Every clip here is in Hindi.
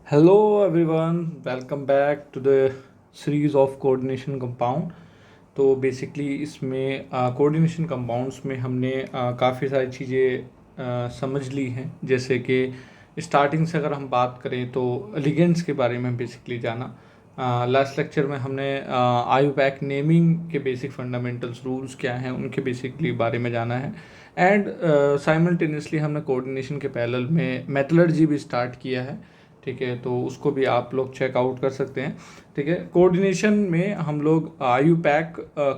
Hello everyone, welcome back to the series of coordination compound। तो बेसिकली इसमें कोऑर्डिनेशन कंपाउंड्स में हमने काफ़ी सारी चीज़ें समझ ली हैं। जैसे कि स्टार्टिंग से अगर हम बात करें तो लिगेंड्स के बारे में बेसिकली जाना। लास्ट लेक्चर में हमने आईयूपैक नेमिंग के बेसिक फंडामेंटल्स रूल्स क्या हैं उनके बेसिकली बारे में जाना है। एंड साइमल्टेनियसली हमने कोऑर्डिनेशन के पैरेलल में मेथोडोलॉजी भी स्टार्ट किया है। ठीक है, तो उसको भी आप लोग चेकआउट कर सकते हैं। ठीक है, कोऑर्डिनेशन में हम लोग आयु पैक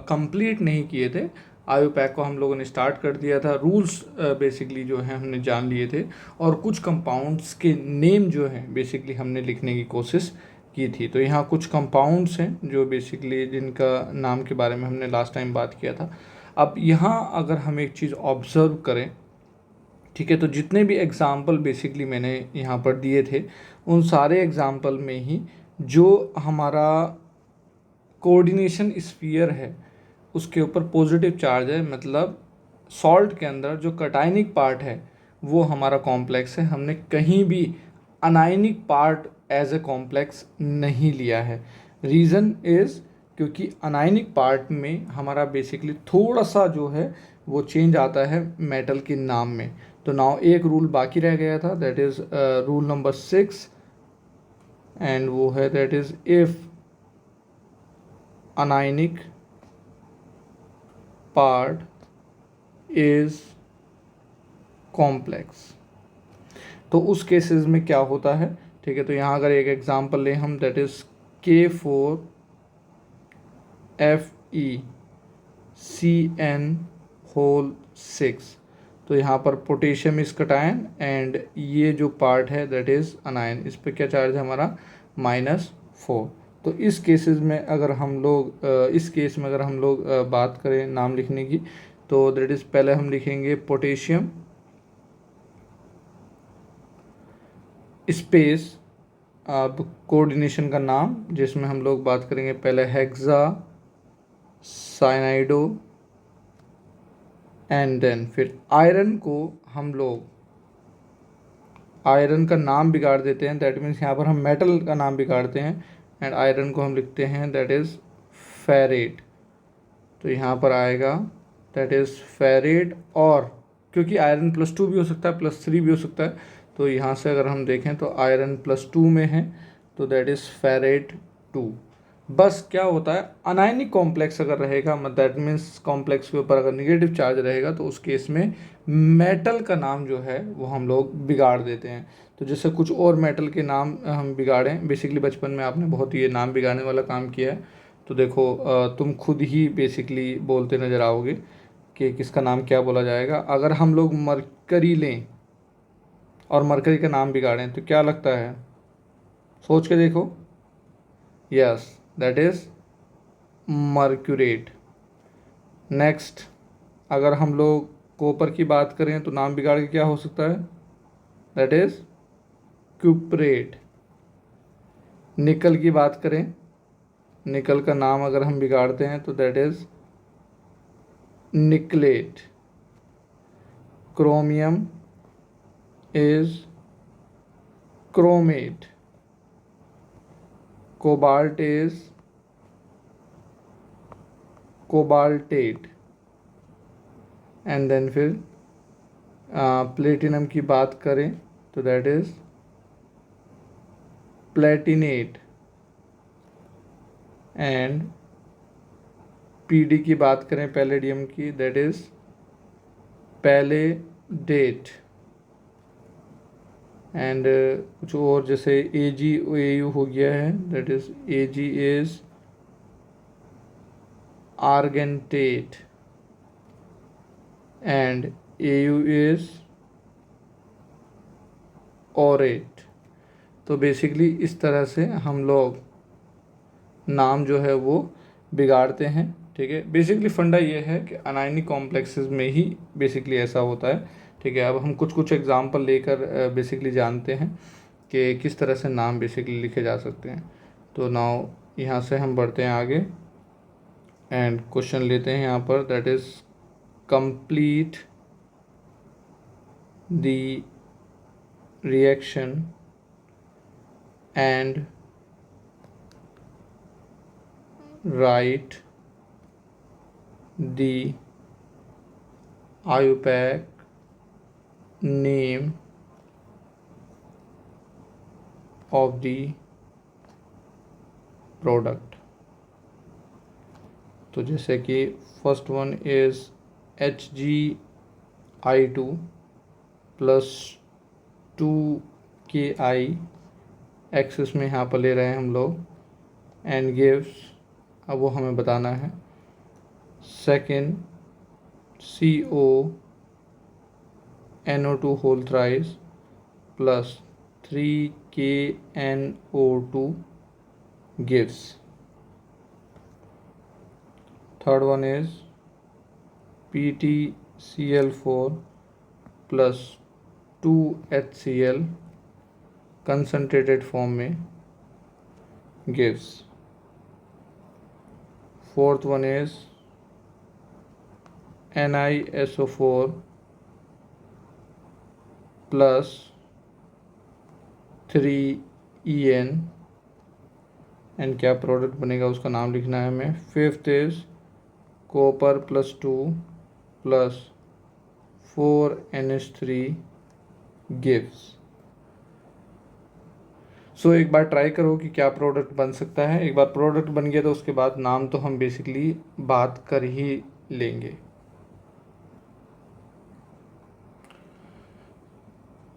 कंप्लीट नहीं किए थे। आयु पैक को हम लोगों ने स्टार्ट कर दिया था। रूल्स बेसिकली जो है हमने जान लिए थे, और कुछ कंपाउंड्स के नेम जो है बेसिकली हमने लिखने की कोशिश की थी। तो यहाँ कुछ कंपाउंड्स हैं जो बेसिकली जिनका नाम के बारे में हमने लास्ट टाइम बात किया था। अब यहाँ अगर हम एक चीज़ ऑब्ज़र्व करें, ठीक है, तो जितने भी एग्ज़ाम्पल बेसिकली मैंने यहाँ पर दिए थे उन सारे एग्ज़ाम्पल में ही जो हमारा कोऑर्डिनेशन स्फीयर है उसके ऊपर पॉजिटिव चार्ज है। मतलब सॉल्ट के अंदर जो कटायनिक पार्ट है वो हमारा कॉम्प्लेक्स है। हमने कहीं भी anionic part as a complex नहीं लिया है। रीज़न इज़ क्योंकि अनायनिक पार्ट में हमारा बेसिकली थोड़ा सा जो है वो चेंज आता है मेटल के नाम में। तो नाउ एक रूल बाकी रह गया था, that is rule number 6, and वो है that is if anionic part is complex। तो उस केसेस में क्या होता है, ठीक है, तो यहाँ अगर एक एग्जांपल लें हम, दैट इज K4Fe(CN)6। तो यहाँ पर पोटेशियम इस कटायन एंड ये जो पार्ट है दैट इज़ अनायन, इस पर क्या चार्ज है हमारा -4। तो इस केसेस में अगर हम लोग इस केस में अगर हम लोग बात करें नाम लिखने की, तो दैट इज़ पहले हम लिखेंगे पोटेशियम स्पेस अब कोऑर्डिनेशन का नाम, जिसमें हम लोग बात करेंगे पहले हेक्सा साइनाइडो, एंड देन फिर आयरन को हम लोग आयरन का नाम बिगाड़ देते हैं। दैट मीन्स यहाँ पर हम मेटल का नाम बिगाड़ते हैं एंड आयरन को हम लिखते हैं दैट इज़ फेरेट। तो यहाँ पर आएगा दैट इज़ फेरेट, और क्योंकि आयरन +2 भी हो सकता है +3 भी हो सकता है, तो यहाँ से अगर हम देखें तो आयरन +2 में है, तो दैट इज़ फेरेट 2। बस क्या होता है, अनायनिक कॉम्प्लेक्स अगर रहेगा, दैट मीन्स कॉम्प्लेक्स के ऊपर अगर निगेटिव चार्ज रहेगा तो उस केस में मेटल का नाम जो है वो हम लोग बिगाड़ देते हैं। तो जैसे कुछ और मेटल के नाम हम बिगाड़ें, बेसिकली बचपन में आपने बहुत ये नाम बिगाड़ने वाला काम किया है। तो देखो तुम खुद ही बेसिकली बोलते नज़र आओगे कि किसका नाम क्या बोला जाएगा। अगर हम लोग मरकरी लें और मरकरी का नाम बिगाड़ें तो क्या लगता है, सोच के देखो। Yes, that is mercurate. Next, अगर हम लोग कॉपर की बात करें तो नाम बिगाड़ के क्या हो सकता है, दैट इज़ क्यूपरेट। निकल की बात करें, निकल का नाम अगर हम बिगाड़ते हैं तो that is nickelate. Chromium is chromate. Cobalt is cobaltate. And then फिर प्लेटिनम की बात करें तो that is platinate. And P D की बात करें पैलेडियम की, दैट इज़ पैलेडेट। एंड कुछ और जैसे AgAu हो गया है, that is Ag is argentate and Au is aurate. तो बेसिकली इस तरह से हम लोग नाम जो है वो बिगाड़ते हैं। ठीक है, बेसिकली फंडा ये है कि अनायनिक कॉम्प्लेक्सेस में ही बेसिकली ऐसा होता है। ठीक है, अब हम कुछ कुछ एग्जांपल लेकर बेसिकली जानते हैं कि किस तरह से नाम बेसिकली लिखे जा सकते हैं। तो नाउ यहाँ से हम बढ़ते हैं आगे एंड क्वेश्चन लेते हैं यहाँ पर, that is complete the reaction and write the IUPAC name of the product। तो जैसे कि first one is HgI2 plus 2KI, axis में यहाँ पर ले रहे हैं हम लोग, एंड गिव्स, अब वो हमें बताना है। Second CONO2 whole thrice plus 3KNO2 gives। Third one is PtCl4 plus 2HCl concentrated form में gives। Fourth one is NiSO4 plus 3En, and क्या प्रोडक्ट बनेगा उसका नाम लिखना है हमें। Fifth is copper plus 2 plus 4NH3 gives. So एक बार ट्राई करो कि क्या प्रोडक्ट बन सकता है। एक बार प्रोडक्ट बन गया तो उसके बाद नाम तो हम बेसिकली बात कर ही लेंगे।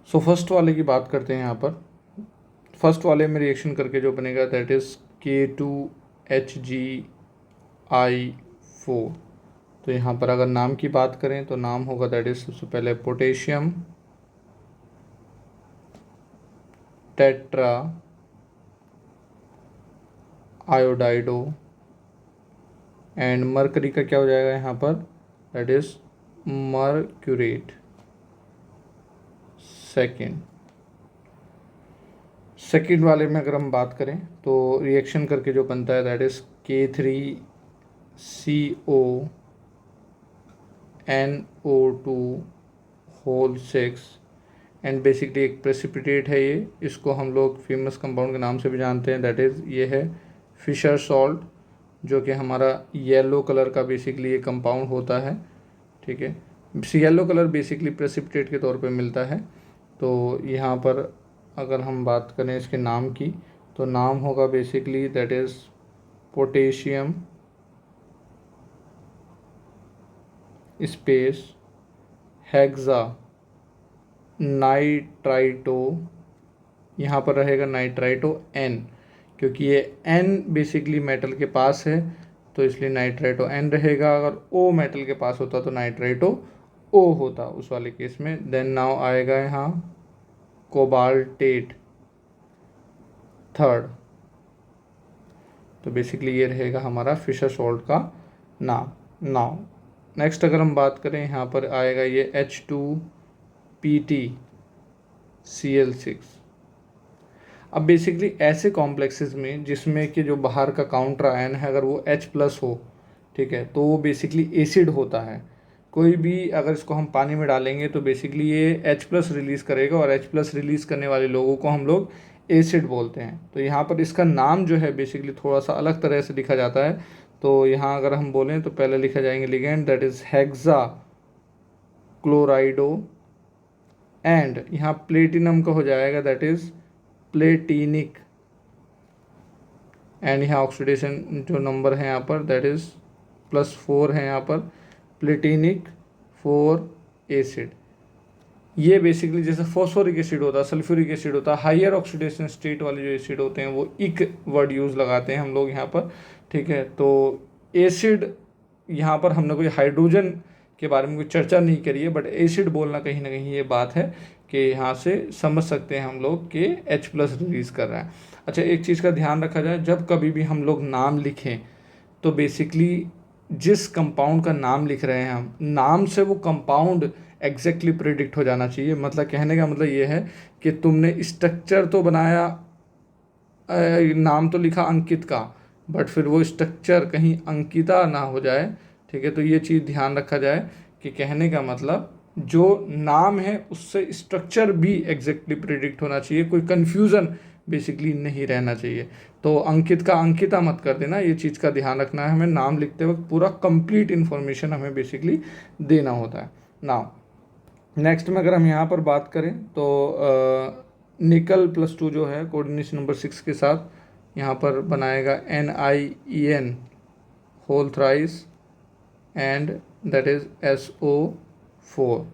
सो फर्स्ट वाले की बात करते हैं यहाँ पर। फर्स्ट वाले में रिएक्शन करके जो बनेगा दैट इज़ K2HgI4। तो यहाँ पर अगर नाम की बात करें तो नाम होगा दैट इज सबसे पहले पोटेशियम टेट्रा आयोडाइडो, एंड मरकरी का क्या हो जाएगा यहाँ पर, दैट इज मर्क्यूरेट। सेकेंड वाले में अगर हम बात करें तो रिएक्शन करके जो बनता है that is K3CONO2 whole 6, and basically एक प्रेसिपिटेट है ये। इसको हम लोग फेमस कंपाउंड के नाम से भी जानते हैं, दैट इज़ ये है फिशर सॉल्ट, जो कि हमारा येलो कलर का बेसिकली ये कंपाउंड होता है। ठीक है, येलो कलर बेसिकली प्रेसिपिटेट के तौर पे मिलता है। तो यहाँ पर अगर हम बात करें इसके नाम की तो नाम होगा basically that is potassium space hexa nitrito, यहाँ पर रहेगा नाइट्राइटो N, क्योंकि ये N बेसिकली मेटल के पास है तो इसलिए नाइट्राइटो N रहेगा। अगर O मेटल के पास होता तो नाइट्राइटो O होता उस वाले केस में। देन नाउ आएगा यहाँ कोबाल्टेट थर्ड। तो बेसिकली ये रहेगा हमारा फिशर सॉल्ट का नाम। नाउ नेक्स्ट अगर हम बात करें यहाँ पर आएगा ये H2PtCl6। अब बेसिकली ऐसे कॉम्प्लेक्सेस में जिसमें कि जो बाहर का काउंटर आयन है अगर वो H+ हो, ठीक है, तो वो बेसिकली एसिड होता है। कोई भी अगर इसको हम पानी में डालेंगे तो बेसिकली ये H+ रिलीज़ करेगा, और H+ रिलीज़ करने वाले लोगों को हम लोग एसिड बोलते हैं। तो यहाँ पर इसका नाम जो है बेसिकली थोड़ा सा अलग तरह से लिखा जाता है। तो यहाँ अगर हम बोलें तो पहले लिखा जाएंगे ligand that is hexa क्लोराइडो, and यहाँ प्लेटिनम का हो जाएगा दैट इज़ प्लेटिनिक, एंड यहाँ ऑक्सीडेशन जो नंबर है यहाँ पर दैट इज़ +4 है यहाँ पर, प्लेटिनिक 4 एसिड। ये बेसिकली जैसे फॉस्फोरिक एसिड होता है, सल्फ्यूरिक एसिड होता है, हाइयर ऑक्सीडेशन स्टेट वाले जो एसिड होते हैं वो इक वर्ड यूज़ लगाते हैं हम लोग यहाँ पर। ठीक है, तो एसिड यहाँ पर हमने कोई हाइड्रोजन के बारे में कोई चर्चा नहीं करी है, बट एसिड बोलना कहीं ना कहीं ये बात है कि यहाँ से समझ सकते हैं हम लोग कि H+ रिलीज़ कर रहा है। अच्छा, एक चीज़ का ध्यान रखा जाए, जब कभी भी हम लोग नाम लिखें तो बेसिकली जिस कंपाउंड का नाम लिख रहे हैं हम, नाम से वो कंपाउंड एग्जैक्टली प्रिडिक्ट हो जाना चाहिए। मतलब कहने का मतलब ये है कि तुमने स्ट्रक्चर तो बनाया, नाम तो लिखा अंकित का, बट फिर वो स्ट्रक्चर कहीं अंकिता ना हो जाए। ठीक है, तो ये चीज़ ध्यान रखा जाए कि कहने का मतलब जो नाम है उससे स्ट्रक्चर भी एग्जैक्टली प्रिडिक्ट होना चाहिए, कोई कन्फ्यूज़न बेसिकली नहीं रहना चाहिए। तो अंकित का अंकिता मत कर देना, ये चीज़ का ध्यान रखना है। हमें नाम लिखते वक्त पूरा कंप्लीट इन्फॉर्मेशन हमें बेसिकली देना होता है। नाउ नेक्स्ट में अगर हम यहाँ पर बात करें तो निकल +2 जो है कोऑर्डिनेशन नंबर 6 के साथ यहाँ पर बनाएगा NiEN whole thrice and that is SO4।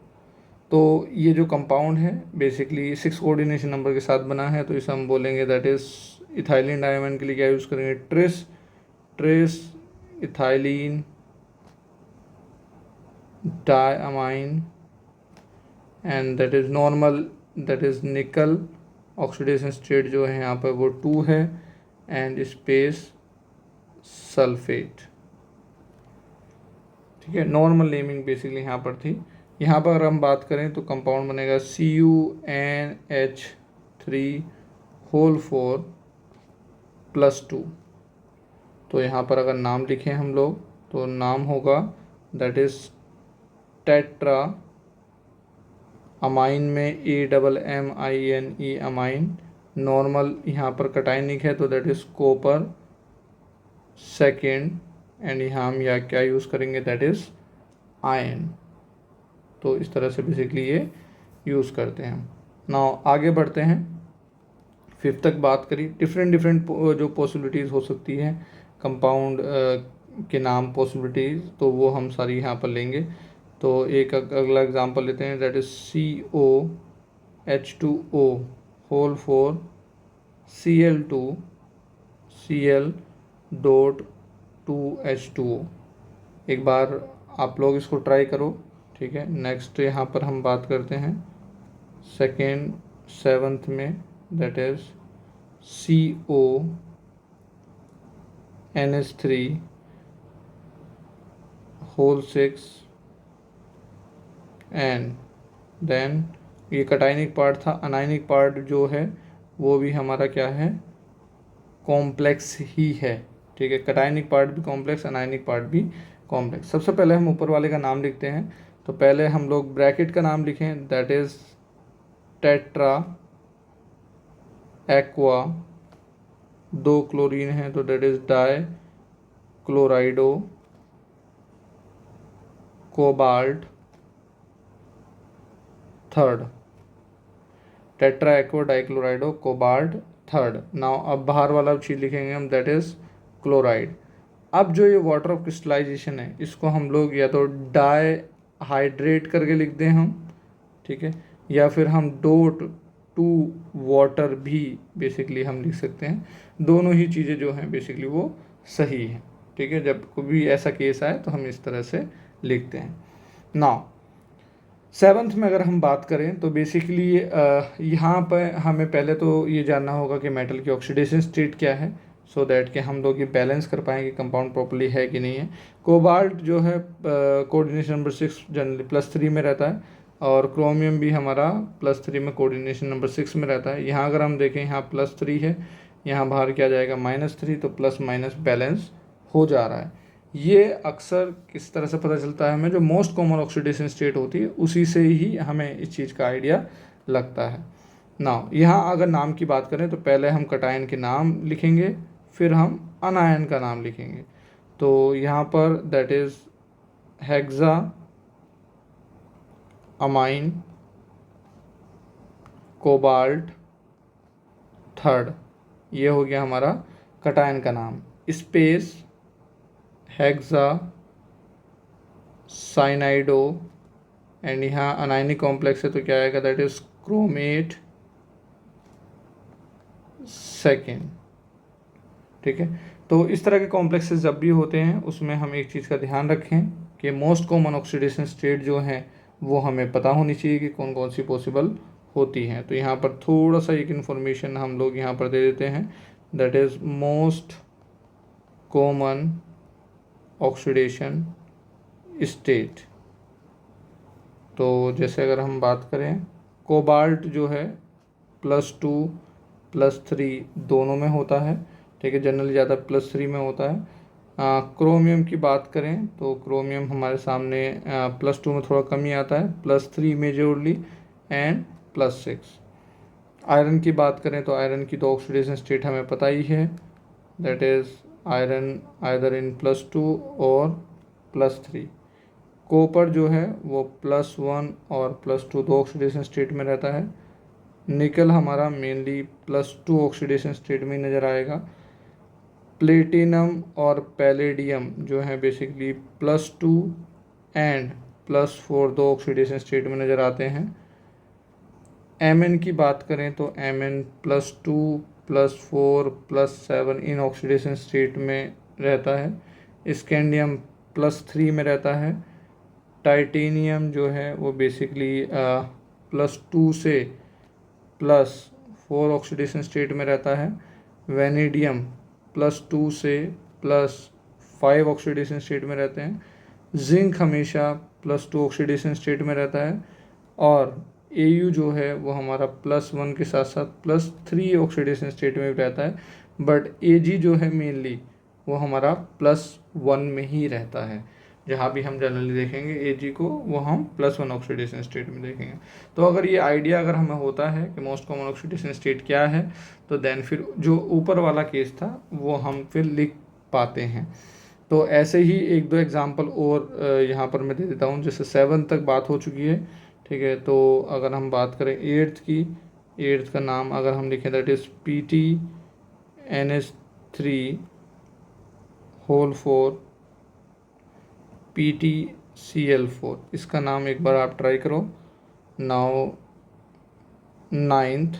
तो ये जो कंपाउंड है बेसिकली 6 कोऑर्डिनेशन नंबर के साथ बना है, तो इसे हम बोलेंगे दैट इज़ इथाइलिन डायमंड के लिए क्या यूज़ करेंगे, tris ethylene diamine and that is normal, that is nickel. Oxidation state जो है यहाँ पर वो 2 है एंड स्पेस सल्फेट। ठीक है, नॉर्मल नेमिंग बेसिकली यहाँ पर थी। यहाँ पर अगर हम बात करें तो कंपाउंड बनेगा CuNH3 होल 4 +2। तो यहाँ पर अगर नाम लिखें हम लोग तो नाम होगा दैट इज़ टेट्रा अमाइन में AMMINE अमाइन। नॉर्मल यहाँ पर कटाइनिक है तो that is copper second and यहाँ हम या क्या यूज़ करेंगे दैट इज़ आयन। तो इस तरह से बेसिकली ये यूज़ करते हैं। नाउ आगे बढ़ते हैं, 5th तक बात करी। डिफरेंट जो पॉसिबिलिटीज़ हो सकती हैं कंपाउंड के नाम पॉसिबिलिटीज़, तो वो हम सारी यहाँ पर लेंगे। तो एक अगला एग्जांपल लेते हैं that is COH2O whole 4 Cl2 Cl.2H2O। एक बार आप लोग इसको ट्राई करो, ठीक है। नेक्स्ट यहाँ पर हम बात करते हैं 7th में that is CONH3 whole 6 and then ये कटाइनिक पार्ट था। अनाइनिक पार्ट जो है वो भी हमारा क्या है, कॉम्प्लेक्स ही है। ठीक है, कटाइनिक पार्ट भी कॉम्प्लेक्स, अनाइनिक पार्ट भी कॉम्प्लेक्स। सबसे पहले हम ऊपर वाले का नाम लिखते हैं। तो पहले हम लोग ब्रैकेट का नाम लिखें that is tetra aqua, 2 chlorine है तो that is di chlorido cobalt third, tetra aqua dichlorido cobalt third. Now अब बाहर वाला चीज़ लिखेंगे हम दैट इज़ क्लोराइड। अब जो ये वाटर ऑफ क्रिस्टलाइजेशन है इसको हम लोग या तो डाई हाइड्रेट करके लिख दें हम, ठीक है, या फिर हम .2 वाटर भी बेसिकली हम लिख सकते हैं। दोनों ही चीज़ें जो हैं बेसिकली वो सही हैं। ठीक है, जब कोई ऐसा केस आए तो हम इस तरह से लिखते हैं। नाउ 7th में अगर हम बात करें तो बेसिकली यहाँ पर हमें पहले तो ये जानना होगा कि मेटल की ऑक्सीडेशन स्टेट क्या है, सो दैट कि हम लोग ये बैलेंस कर पाएँ कि कंपाउंड प्रॉपर्ली है कि नहीं है। कोबाल्ट जो है कोऑर्डिनेशन नंबर 6 जनरली +3 में रहता है और क्रोमियम भी हमारा +3 में कोऑर्डिनेशन नंबर 6 में रहता है। यहाँ अगर हम देखें यहाँ +3 है, यहाँ बाहर क्या जाएगा -3, तो प्लस माइनस बैलेंस हो जा रहा है। ये अक्सर किस तरह से पता चलता है हमें, जो मोस्ट कॉमन ऑक्सीडेशन स्टेट होती है उसी से ही हमें इस चीज़ का आइडिया लगता है। नाउ यहाँ अगर नाम की बात करें तो पहले हम कटायन के नाम लिखेंगे, फिर हम अनायन का नाम लिखेंगे। तो यहाँ पर that is hexa amine cobalt third, ये हो गया हमारा कटायन का नाम। स्पेस हेक्सा साइनाइडो एंड यहाँ अनायनिक कॉम्प्लेक्स है तो क्या आएगा दैट इज क्रोमेट सेकेंड। ठीक है, तो इस तरह के कॉम्प्लेक्सेस जब भी होते हैं उसमें हम एक चीज़ का ध्यान रखें कि मोस्ट कॉमन ऑक्सीडेशन स्टेट जो हैं वो हमें पता होनी चाहिए कि कौन कौन सी पॉसिबल होती हैं। तो यहाँ पर थोड़ा सा एक इन्फॉर्मेशन हम लोग यहाँ पर दे देते हैं that is most common oxidation state. तो जैसे अगर हम बात करें कोबाल्ट जो है +2 +3 दोनों में होता है। ठीक है, जनरली ज़्यादा +3 में होता है। क्रोमियम की बात करें तो क्रोमियम हमारे सामने +2 में थोड़ा कम ही आता है, +3 मेजोरली एंड +6। आयरन की बात करें तो आयरन की तो ऑक्सीडेशन स्टेट हमें पता ही है, that is iron either in +2 और +3। कॉपर जो है वो +1 और +2 दो ऑक्सीडेशन स्टेट में रहता है। निकल हमारा मेनली +2 ऑक्सीडेशन स्टेट में नज़र आएगा। प्लेटिनम और पैलेडियम जो है बेसिकली +2 एंड +4 दो ऑक्सीडेशन स्टेट में नज़र आते हैं। Mn की बात करें तो Mn +2 +4 +7 इन ऑक्सीडेशन स्टेट में रहता है। स्कैंडियम +3 में रहता है। टाइटेनियम जो है वो बेसिकली +2 से +4 ऑक्सीडेशन स्टेट में रहता है। वेनेडियम +2 से +5 ऑक्सीडेशन स्टेट में रहते हैं। जिंक हमेशा +2 ऑक्सीडेशन स्टेट में रहता है। और Au जो है वो हमारा +1 के साथ साथ +3 ऑक्सीडेशन स्टेट में भी रहता है, बट Ag जो है मेनली वो हमारा +1 में ही रहता है। जहाँ भी हम जनरली देखेंगे Ag को वो हम +1 ऑक्सीडेशन स्टेट में देखेंगे। तो अगर ये आइडिया अगर हमें होता है कि मोस्ट कॉमन ऑक्सीडेशन स्टेट क्या है, तो देन फिर जो ऊपर वाला केस था वो हम फिर लिख पाते हैं। तो ऐसे ही एक दो एग्जांपल और यहाँ पर मैं दे देता हूँ। जैसे 7 तक बात हो चुकी है, ठीक है। तो अगर हम बात करें 8th की, 8th का नाम अगर हम लिखें that is PTNS3 whole 4 PTCl4। इसका नाम एक बार आप ट्राई करो। Now 9th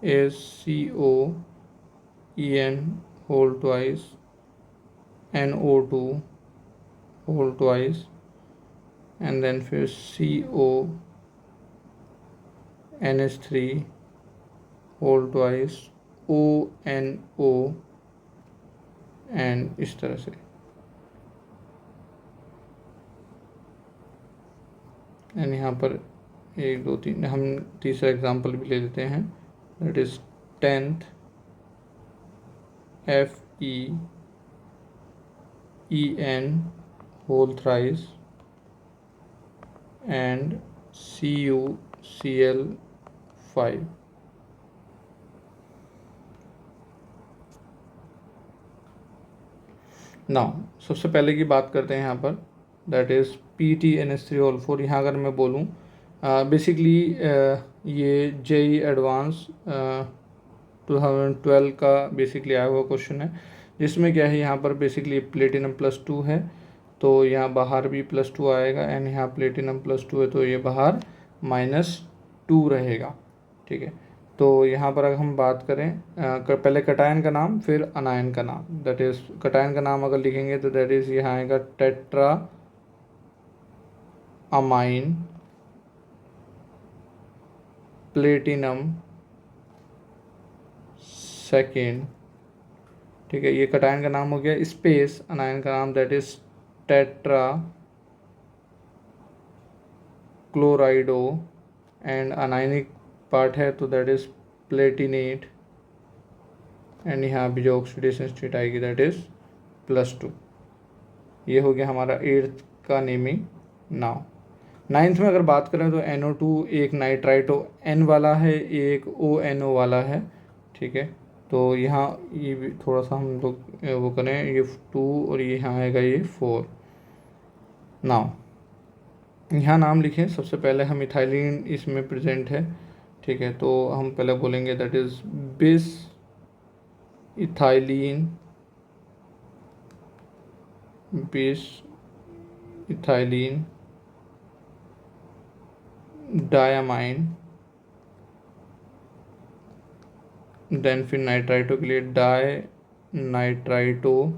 is COEN whole twice NO2 whole twice and then फिर CONH3 whole twice ONO and इस तरह से। एंड यहाँ पर 1 2 3 हम तीसरा एग्जांपल भी ले लेते हैं, that is 10th FeEN whole thrice and CuCl5। Now सबसे पहले की बात करते हैं यहाँ पर, दैट इज़ PTNS3 होल 4। यहाँ अगर मैं बोलूँ बेसिकली ये JEE एडवांस 2012 का बेसिकली आया हुआ क्वेश्चन है, जिसमें क्या है यहाँ पर बेसिकली प्लेटिनम +2 है तो यहाँ बाहर भी +2 आएगा, एंड यहाँ प्लेटिनम +2 है तो ये बाहर -2 रहेगा, ठीक है। तो यहाँ पर अगर हम बात करें पहले कटायन का नाम फिर अनायन का नाम, दैट इज़ कटायन का नाम अगर लिखेंगे तो दैट इज़ यहाँ आएगा टेट्रा अमाइन प्लेटिनम सेकेंड, ठीक है। ये कटायन का नाम हो गया। स्पेस अनायन का नाम that is tetra क्लोराइडो and anionic part है तो दैट इज़ प्लेटिनेट, एंड यहाँ भी जो ऑक्सीडेशन स्टेट आएगी दैट इज़ +2। ये हो गया हमारा 8th का नेमिंग। नाउ 9th में अगर बात करें तो NO2 एक नाइट्राइटो N वाला है, एक ONO वाला है, ठीक है। तो यहाँ ये भी थोड़ा सा हम लोग वो करें, ये 2 और ये यहाँ आएगा ये 4। नाउ यहाँ नाम लिखें, सबसे पहले हम इथाइलिन इसमें प्रेजेंट है, ठीक है। तो हम पहले बोलेंगे that is bis ethylene, bis ethylene diamine, then फिर नाइट्राइटो के लिए di nitrito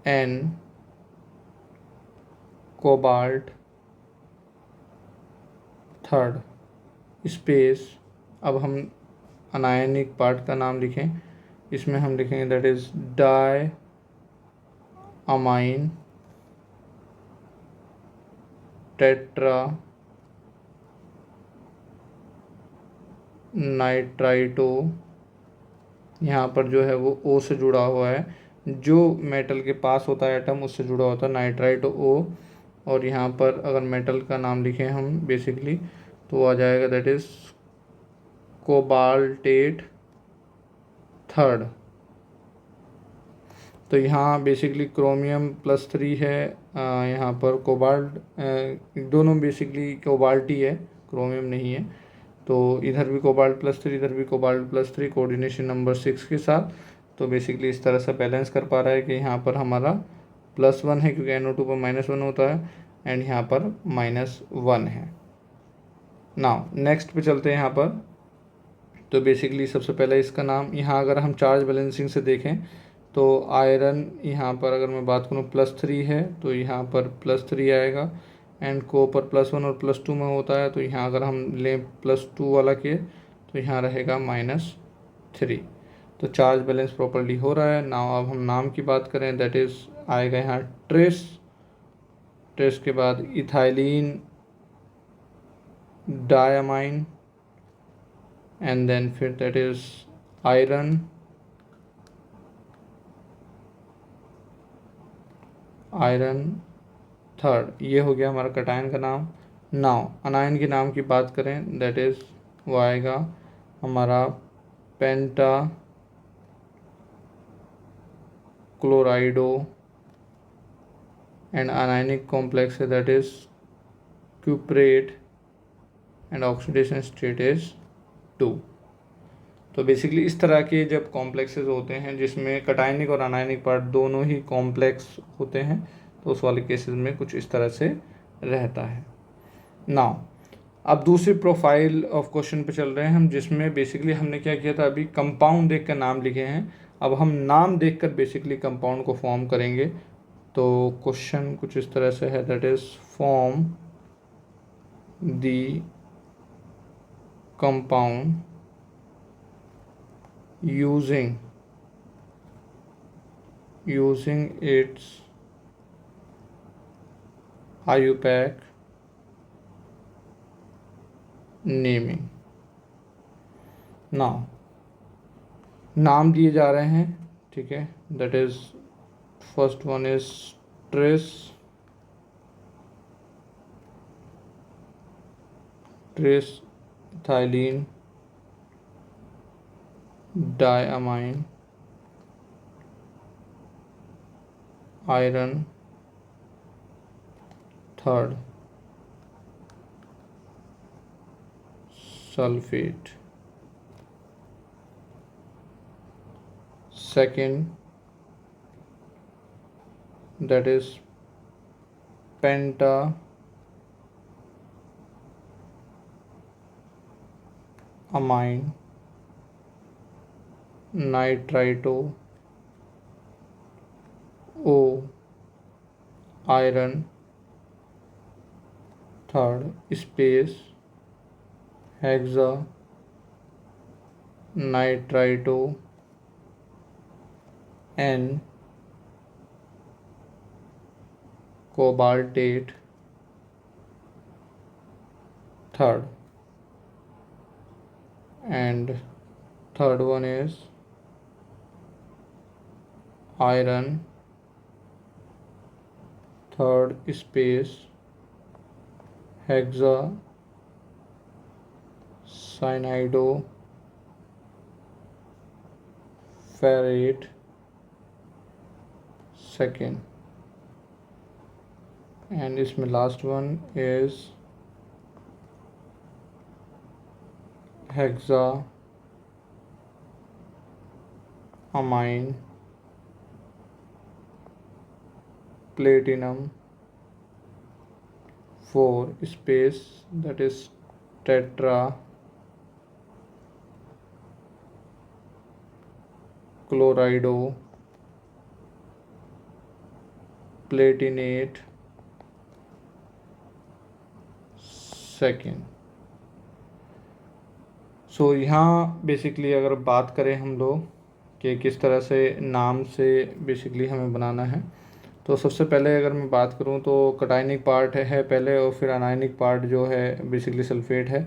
N cobalt third space. अब हम अनायनिक पार्ट का नाम लिखें, इसमें हम लिखेंगे that is di amine tetra nitrito. यहाँ पर जो है वो O से जुड़ा हुआ है, जो मेटल के पास होता है एटम उससे जुड़ा होता है नाइट्राइटो O। और यहाँ पर अगर मेटल का नाम लिखें हम बेसिकली तो आ जाएगा दैट इज़ कोबाल्टेट थर्ड। तो यहाँ बेसिकली क्रोमियम +3 है, यहाँ पर कोबाल्ट, दोनों बेसिकली कोबाल्ट ही है, क्रोमियम नहीं है। तो इधर भी कोबाल्ट +3, इधर भी कोबाल्ट +3 कोऑर्डिनेशन नंबर 6 के साथ। तो बेसिकली इस तरह से बैलेंस कर पा रहा है कि यहाँ पर हमारा +1 है क्योंकि NO2 पर -1 होता है, एंड यहाँ पर -1 है। नाउ नेक्स्ट पे चलते हैं यहाँ पर। तो बेसिकली सबसे पहले इसका नाम, यहाँ अगर हम चार्ज बैलेंसिंग से देखें तो आयरन यहाँ पर अगर मैं बात करूँ +3 है तो यहाँ पर +3 आएगा, एंड कॉपर +1 और +2 में होता है। तो यहाँ अगर हम लें +2 वाला के तो यहाँ रहेगा -3। तो चार्ज बैलेंस प्रॉपर्ली हो रहा है। नाउ अब हम नाम की बात करें, दैट इज़ आएगा यहाँ ट्रेस। ट्रेस के बाद इथाइलिन डायमाइन, एंड देन फिर दैट इज़ आयरन थर्ड। ये हो गया हमारा कटायन का नाम। नाउ अनायन के नाम की बात करें, दैट इज़ वो आएगा हमारा penta chlorido, and anionic complex है that is cuprate, and oxidation state is 2। तो बेसिकली इस तरह के जब कॉम्प्लेक्सेस होते हैं जिसमें कटायनिक और अनायनिक पार्ट दोनों ही कॉम्प्लेक्स होते हैं, तो उस वाले केसेस में कुछ इस तरह से रहता है। नाउ अब दूसरी प्रोफाइल ऑफ क्वेश्चन पे चल रहे हैं हम, जिसमें बेसिकली हमने क्या किया था, अभी कंपाउंड देखकर नाम लिखे हैं, अब हम नाम देखकर बेसिकली कंपाउंड को फॉर्म करेंगे। तो क्वेश्चन कुछ इस तरह से है, that is form the compound using its IUPAC naming। Now नाम दिए जा रहे हैं, ठीक है, that is first one is trace ethylene diamine iron third sulphate second, that is penta amine nitrito O iron third space hexa nitrito N cobaltate third, and third one is iron third space hexa cyanido ferrate second, and इसमें last one is hexa amine platinum 4 space that is tetra chlorido platinate second. So यहाँ बेसिकली अगर बात करें हम लोग कि किस तरह से नाम से बेसिकली हमें बनाना है, तो सबसे पहले अगर मैं बात करूँ तो कटायनिक पार्ट है पहले, और फिर अनायनिक पार्ट जो है बेसिकली सल्फेट है।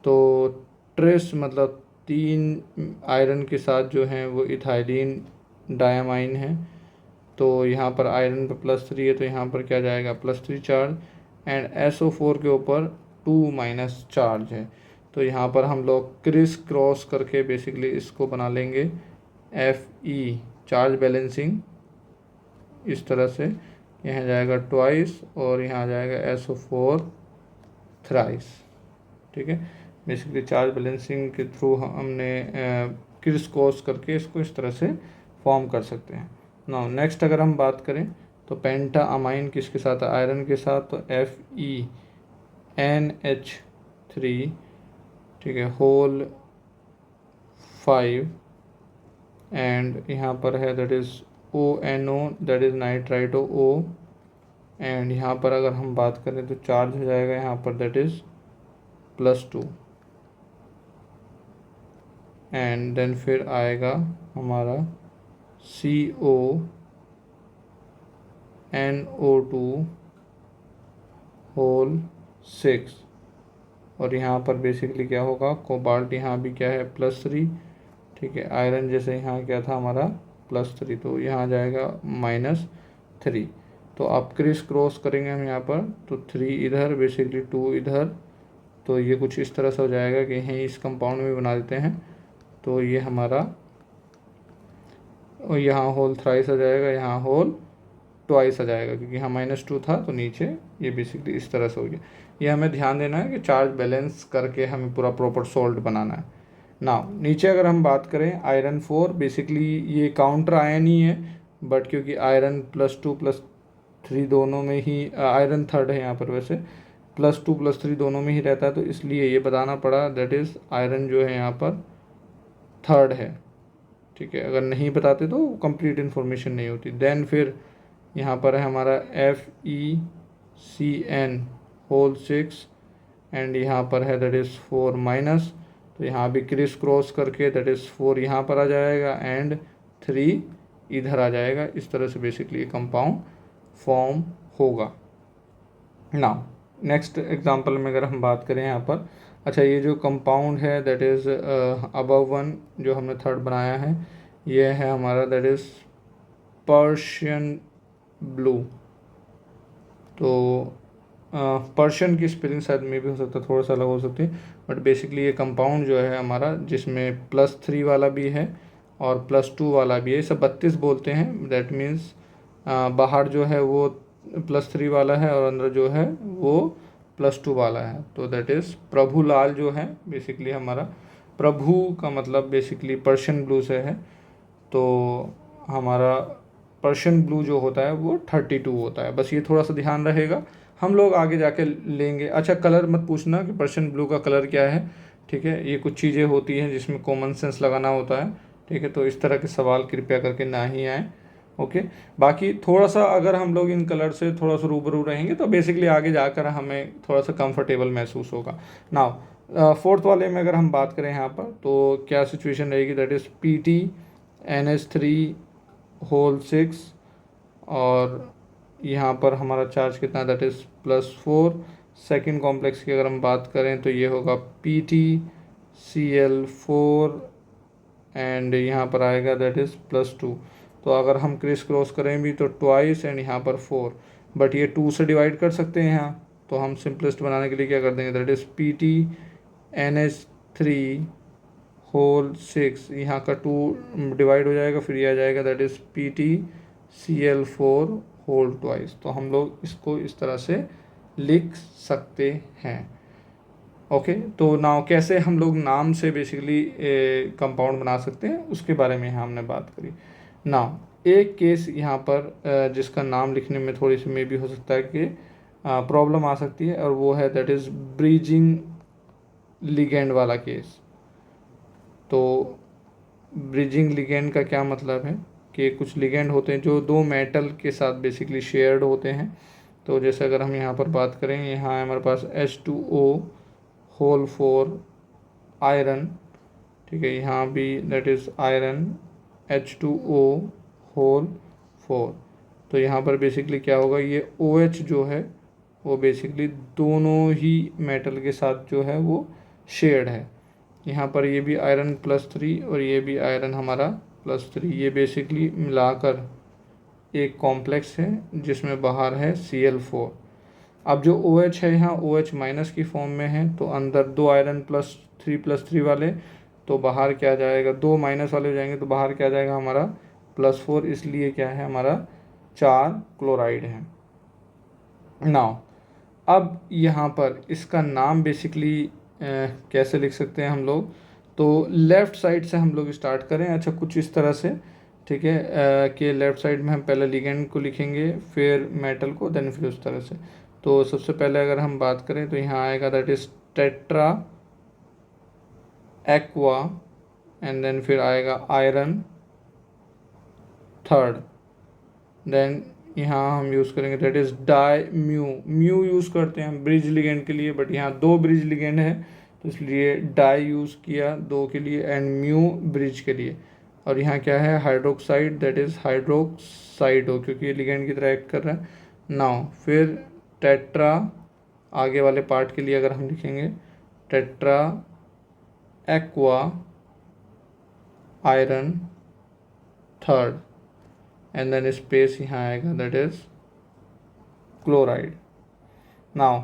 तो ट्रेस मतलब 3 आयरन के साथ जो हैं वो इथाइलिन डायमाइन है। तो यहाँ पर आयरन पर +3 है तो यहाँ पर क्या जाएगा +3 चार्ज, एंड SO4 के ऊपर 2 माइनस चार्ज है। तो यहाँ पर हम लोग क्रिस क्रॉस करके बेसिकली इसको बना लेंगे Fe चार्ज बैलेंसिंग इस तरह से। यहाँ जाएगा ट्वाइस और यहाँ जाएगा SO4 थ्राइस। ठीक है, बेसिकली चार्ज बैलेंसिंग के थ्रू हमने क्रिस क्रॉस करके इसको इस तरह से फॉर्म कर सकते हैं। नाउ नेक्स्ट अगर हम बात करें तो पेंटा अमाइन किसके साथ है, आयरन के साथ, तो FeNH3, ठीक है, होल 5 एंड यहाँ पर है that is ONO that is nitrite O and यहाँ पर अगर हम बात करें तो चार्ज हो जाएगा यहाँ पर दैट इज़ +2 एंड देन फिर आएगा हमारा CONO2 होल 6 और यहाँ पर बेसिकली क्या होगा, कोबाल्ट यहाँ भी क्या है +3, ठीक है, आयरन जैसे यहाँ क्या था हमारा +3, तो यहाँ जाएगा -3। तो आप क्रिस क्रॉस करेंगे हम यहाँ पर तो 3 इधर बेसिकली 2 इधर, तो ये कुछ इस तरह से हो जाएगा कि यहीं इस कंपाउंड में बना देते हैं। तो ये हमारा और यहाँ होल थ्राइस आ जाएगा, यहाँ होल ट्वाइस आ जाएगा, क्योंकि यहाँ -2 था तो नीचे ये बेसिकली इस तरह से हो गया। ये हमें ध्यान देना है कि चार्ज बैलेंस करके हमें पूरा प्रॉपर सोल्ट बनाना है। ना नीचे अगर हम बात करें आयरन 4, बेसिकली ये काउंटर आयन ही है, बट क्योंकि आयरन +2 +3 दोनों में ही, आयरन थर्ड है यहाँ पर वैसे, +2 +3 दोनों में ही रहता है, तो इसलिए ये बताना पड़ा दैट इज़ आयरन जो है यहाँ पर थर्ड है। ठीक है, अगर नहीं बताते तो कंप्लीट इन्फॉर्मेशन नहीं होती। देन फिर यहाँ पर है हमारा FeCN होल 6 एंड यहाँ पर है दैट इज़ 4 माइनस, तो यहाँ भी क्रिस क्रॉस करके दैट इज़ 4 यहाँ पर आ जाएगा एंड 3 इधर आ जाएगा। इस तरह से बेसिकली ये कंपाउंड फॉर्म होगा। नाउ नेक्स्ट एग्जांपल में अगर हम बात करें यहाँ पर, अच्छा ये जो कंपाउंड है दैट इज़ अबव वन जो हमने थर्ड बनाया है, ये है हमारा दैट इज़ पर्शियन ब्लू। तो पर्शियन की स्पेलिंग शायद में भी हो सकता है, थोड़ा सा अलग हो सकती है, बट बेसिकली ये कंपाउंड जो है हमारा जिसमें +3 वाला भी है और +2 वाला भी है, इसे 32 बोलते हैं। दैट मीन्स बाहर जो है वो +3 वाला है और अंदर जो है वो +2 वाला है। तो दैट इज़ प्रभु लाल जो है बेसिकली हमारा, प्रभु का मतलब बेसिकली पर्शियन ब्लू से है, तो हमारा पर्शियन ब्लू जो होता है वो 32 होता है। बस ये थोड़ा सा ध्यान रहेगा, हम लोग आगे जाके लेंगे। अच्छा कलर मत पूछना कि पर्शियन ब्लू का कलर क्या है, ठीक है, ये कुछ चीज़ें होती हैं जिसमें कॉमन सेंस लगाना होता है, ठीक है, तो इस तरह के सवाल कृपया करके ना ही आए। ओके, बाकी थोड़ा सा अगर हम लोग इन कलर से थोड़ा सा रूबरू रहेंगे तो बेसिकली आगे जाकर हमें थोड़ा सा कंफर्टेबल महसूस होगा। नाउ फोर्थ वाले में अगर हम बात करें यहाँ पर तो क्या सिचुएशन रहेगी, दैट इज़ PTNH3 होल 6 और यहाँ पर हमारा चार्ज कितना, दैट इज़ +4। सेकेंड कॉम्प्लेक्स की अगर हम बात करें तो ये होगा PTCl4 एंड यहाँ पर आएगा दैट इज़ +2। तो अगर हम क्रिस क्रॉस करें भी तो ट्वाइस एंड यहाँ पर 4, बट ये 2 से डिवाइड कर सकते हैं यहाँ, तो हम सिंपलेस्ट बनाने के लिए क्या कर देंगे, दैट इज़ PTNH3 होल 6, यहाँ का 2 डिवाइड हो जाएगा, फिर ये आ जाएगा that is PTCl4 whole twice. तो हम लोग इसको इस तरह से लिख सकते हैं। ओके, तो नाउ कैसे हम लोग नाम से बेसिकली कंपाउंड बना सकते हैं उसके बारे में हमने बात करी। नाउ एक केस यहाँ पर जिसका नाम लिखने में थोड़ी सी मे भी हो सकता है कि प्रॉब्लम आ सकती है, और वो है दैट इज़ ब्रिजिंग लिगेंड वाला केस। तो ब्रिजिंग लिगेंड का क्या मतलब है कि कुछ लिगेंड होते हैं जो 2 मेटल के साथ बेसिकली शेयर्ड होते हैं। तो जैसे अगर हम यहाँ पर बात करें, यहाँ है हमारे पास H2O होल 4 आयरन, ठीक है, यहाँ भी that is iron H2O whole 4। तो यहाँ पर बेसिकली क्या होगा, ये OH जो है वो बेसिकली दोनों ही मेटल के साथ जो है वो शेयर्ड है। यहाँ पर ये भी आयरन +3 और ये भी आयरन हमारा +3, ये बेसिकली मिलाकर एक कॉम्प्लेक्स है जिसमें बाहर है Cl4। अब जो OH है यहाँ OH माइनस की फॉर्म में है, तो अंदर 2 आयरन +3 वाले, तो बाहर क्या जाएगा, 2 माइनस वाले हो जाएंगे, तो बाहर क्या जाएगा हमारा +4, इसलिए क्या है हमारा 4 क्लोराइड है। नाउ अब यहाँ पर इसका नाम बेसिकली कैसे लिख सकते हैं हम लोग, तो लेफ़्ट साइड से हम लोग स्टार्ट करें। अच्छा, कुछ इस तरह से, ठीक है, कि लेफ़्ट साइड में हम पहले लिगेंड को लिखेंगे, फिर मेटल को, देन फिर उस तरह से। तो सबसे पहले अगर हम बात करें तो यहाँ आएगा that is tetra aqua, and then फिर आएगा आयरन थर्ड, देन यहाँ हम यूज़ करेंगे that is di mu use करते हैं हम ब्रिज लिगेंड के लिए, बट यहाँ 2 ब्रिज लिगेंड है, तो इसलिए डाई यूज़ किया 2 के लिए, एंड म्यू ब्रिज के लिए। और यहाँ क्या है, हाइड्रोक्साइड, दैट इज़ हाइड्रोक्साइडो, क्योंकि ये लिगेंड की तरह एक्ट कर रहा है। नाउ फिर टेट्रा, आगे वाले पार्ट के लिए अगर हम लिखेंगे tetra aqua iron third, and then space यहाँ आएगा दैट इज़ क्लोराइड। नाउ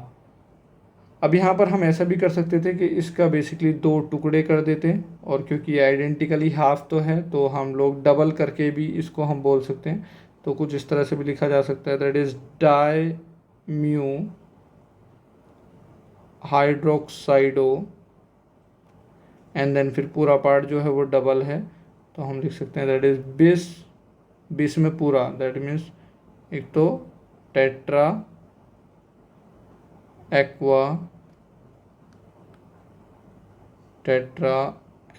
अब यहाँ पर हम ऐसा भी कर सकते थे कि इसका बेसिकली 2 टुकड़े कर देते, और क्योंकि ये आइडेंटिकली हाफ तो है, तो हम लोग डबल करके भी इसको हम बोल सकते हैं। तो कुछ इस तरह से भी लिखा जा सकता है that is di mu hydroxido, and then फिर पूरा पार्ट जो है वो डबल है, तो हम लिख सकते हैं दैट इज़ बिस में पूरा, दैट मीन्स एक तो टेट्रा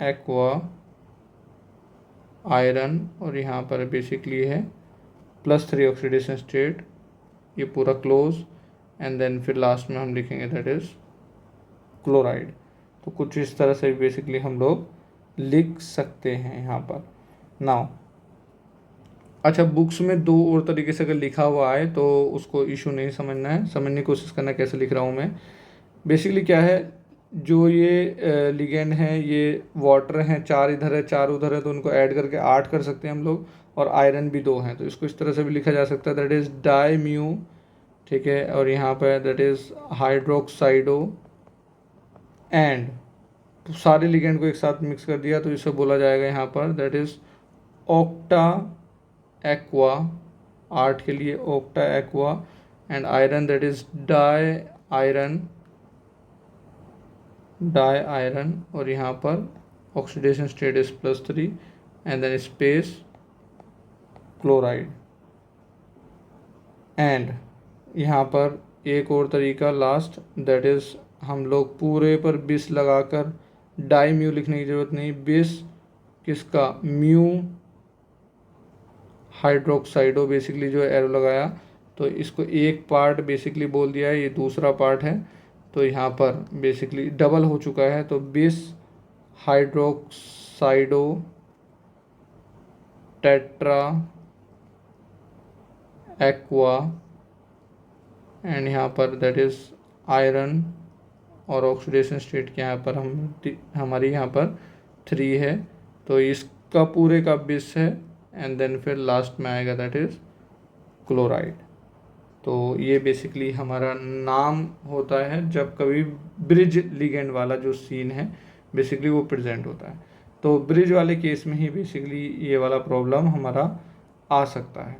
एक्वा आयरन, और यहाँ पर बेसिकली है +3 ऑक्सीडेशन स्टेट, ये पूरा क्लोज, एंड देन फिर लास्ट में हम लिखेंगे दैट इज़ क्लोराइड। तो कुछ इस तरह से बेसिकली हम लोग लिख सकते हैं यहाँ पर। नाउ अच्छा, बुक्स में 2 और तरीके से अगर लिखा हुआ है तो उसको इशू नहीं समझना है, समझने की कोशिश करना कैसे लिख रहा हूँ मैं। बेसिकली क्या है, जो ये लिगेंड है ये वाटर हैं, 4 इधर है 4 उधर है, तो उनको ऐड करके 8 कर सकते हैं हम लोग, और आयरन भी 2 हैं, तो इसको इस तरह से भी लिखा जा सकता है दैट इज़ डाई म्यू, ठीक है, और यहाँ पर दैट इज़ हाइड्रोक्साइडो, एंड सारे लिगेंड को एक साथ मिक्स कर दिया, तो इसे बोला जाएगा यहाँ पर दैट इज़ ऑक्टा एक्वा, 8 के लिए octa aqua, and iron that is di iron, और यहाँ पर oxidation state is +3, and then space chloride. And यहाँ पर एक और तरीका लास्ट, दैट इज़ हम लोग पूरे पर बिस लगाकर, डाई म्यू लिखने की ज़रूरत नहीं, बिस किसका, म्यू हाइड्रोक्साइडो, बेसिकली जो एरो लगाया, तो इसको एक पार्ट बेसिकली बोल दिया है, ये दूसरा पार्ट है, तो यहाँ पर बेसिकली डबल हो चुका है, तो बिस हाइड्रोक्साइडो टेट्रा एक्वा, एंड यहाँ पर दैट इज़ आयरन, और ऑक्सीडेशन स्टेट के यहाँ पर हमारी यहाँ पर 3 है, तो इसका पूरे का बिस है, एंड देन फिर लास्ट में आएगा दैट इज़ क्लोराइड। तो ये बेसिकली हमारा नाम होता है जब कभी ब्रिज लिगेंड वाला जो सीन है बेसिकली वो प्रेजेंट होता है, तो ब्रिज वाले केस में ही बेसिकली ये वाला प्रॉब्लम हमारा आ सकता है।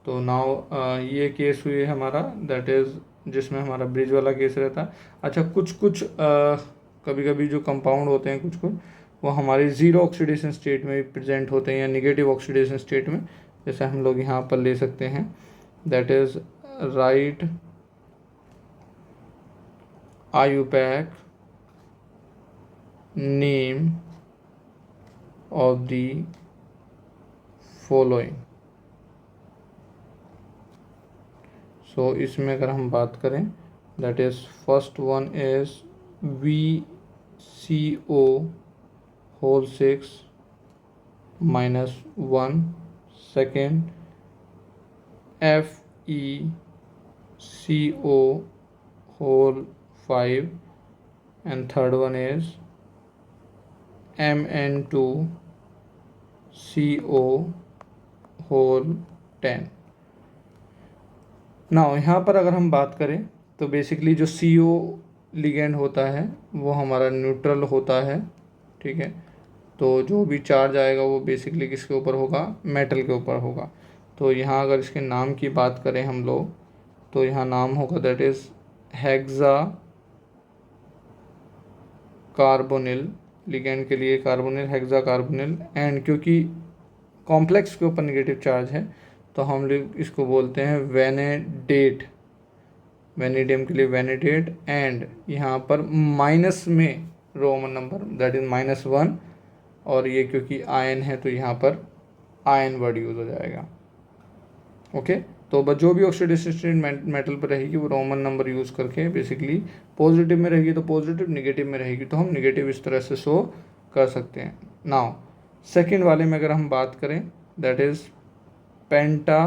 तो नाउ ये केस हुई हमारा दैट इज़ जिसमें हमारा ब्रिज वाला केस रहता है। अच्छा, कुछ कभी कभी जो कंपाउंड होते हैं कुछ वो हमारे 0 ऑक्सीडेशन स्टेट में भी प्रेजेंट होते हैं, या नेगेटिव ऑक्सीडेशन स्टेट में, जैसे हम लोग यहाँ पर ले सकते हैं that is write IUPAC name of the following. So इसमें अगर हम बात करें that is first one is VCO whole 6 -1, second FeCO whole 5, and third one is Mn2CO whole 10। Now यहाँ पर अगर हम बात करें तो बेसिकली जो CO लिगेंड होता है वो हमारा न्यूट्रल होता है, ठीक है। तो जो भी चार्ज आएगा वो बेसिकली किसके ऊपर होगा, मेटल के ऊपर होगा। तो यहाँ अगर इसके नाम की बात करें हम लोग, तो यहाँ नाम होगा that is hexa carbonyl, ligand के लिए कार्बोनिल, हेक्सा कार्बोनिल। एंड क्योंकि कॉम्प्लेक्स के ऊपर नेगेटिव चार्ज है तो हम लोग इसको बोलते हैं वेनेडेट, वेनेडियम के लिए वेनेडेट। एंड यहाँ पर माइनस में रोमन नंबर दैट इज -1, और ये क्योंकि आयन है तो यहाँ पर आयन वर्ड यूज़ हो जाएगा। ओके, तो बस जो भी ऑक्सीडेशन स्टेट मेटल पर रहेगी वो रोमन नंबर यूज़ करके बेसिकली पॉजिटिव में रहेगी तो पॉजिटिव, निगेटिव में रहेगी तो हम निगेटिव इस तरह से शो कर सकते हैं। नाउ सेकंड वाले में अगर हम बात करें that is penta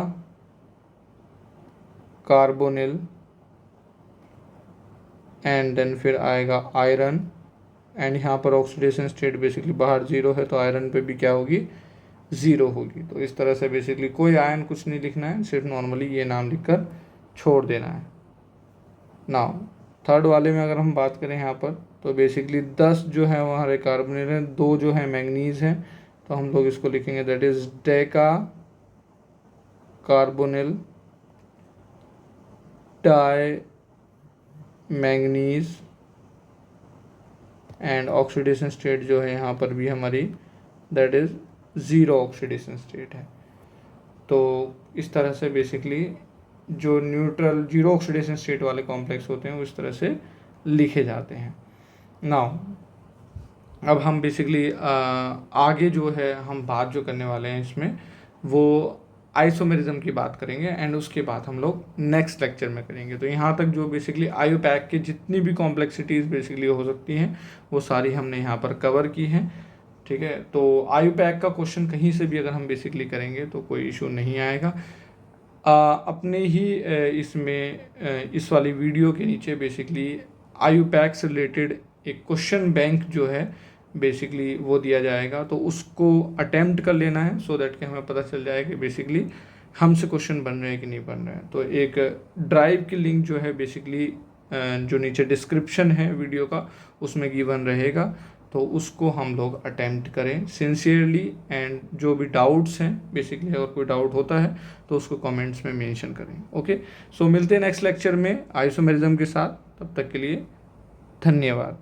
carbonyl, and then फिर आएगा आयरन। एंड यहाँ पर ऑक्सीडेशन स्टेट बेसिकली बाहर 0 है तो आयरन पे भी क्या होगी, 0 होगी। तो इस तरह से बेसिकली कोई आयन कुछ नहीं लिखना है, सिर्फ नॉर्मली ये नाम लिखकर छोड़ देना है। नाउ थर्ड वाले में अगर हम बात करें यहाँ पर तो बेसिकली 10 जो है हमारे कार्बोनिल हैं, 2 जो है मैंगनीज हैं, तो हम लोग इसको लिखेंगे that is deca carbonyl di manganese. And oxidation state जो है यहाँ पर भी हमारी दैट इज़ 0 ऑक्सीडेशन स्टेट है। तो इस तरह से बेसिकली जो न्यूट्रल 0 ऑक्सीडेशन स्टेट वाले कॉम्प्लेक्स होते हैं वो इस तरह से लिखे जाते हैं। नाउ अब हम बेसिकली आगे जो है हम बात जो करने वाले हैं इसमें वो आइसोमेरिज्म की बात करेंगे, एंड उसके बाद हम लोग नेक्स्ट लेक्चर में करेंगे। तो यहाँ तक जो बेसिकली आईयूपैक की जितनी भी कॉम्प्लेक्सिटीज़ बेसिकली हो सकती हैं वो सारी हमने यहाँ पर कवर की हैं, ठीक है। तो आईयूपैक का क्वेश्चन कहीं से भी अगर हम बेसिकली करेंगे तो कोई इशू नहीं आएगा। अपने ही इसमें इस वाली वीडियो के नीचे बेसिकली आईयूपैक से रिलेटेड एक क्वेश्चन बैंक जो है बेसिकली वो दिया जाएगा, तो उसको अटेम्प्ट कर लेना है सो दैट कि हमें पता चल जाए कि बेसिकली हमसे क्वेश्चन बन रहे हैं कि नहीं बन रहे हैं। तो एक ड्राइव की लिंक जो है बेसिकली जो नीचे डिस्क्रिप्शन है वीडियो का उसमें गिवन रहेगा, तो उसको हम लोग अटेम्प्ट करें सिंसियरली। एंड जो भी डाउट्स हैं बेसिकली अगर कोई डाउट होता है तो उसको कमेंट्स में मेंशन करें। ओके, सो मिलते हैं नेक्स्ट लेक्चर में आइसोमेरिज्म के साथ, तब तक के लिए धन्यवाद।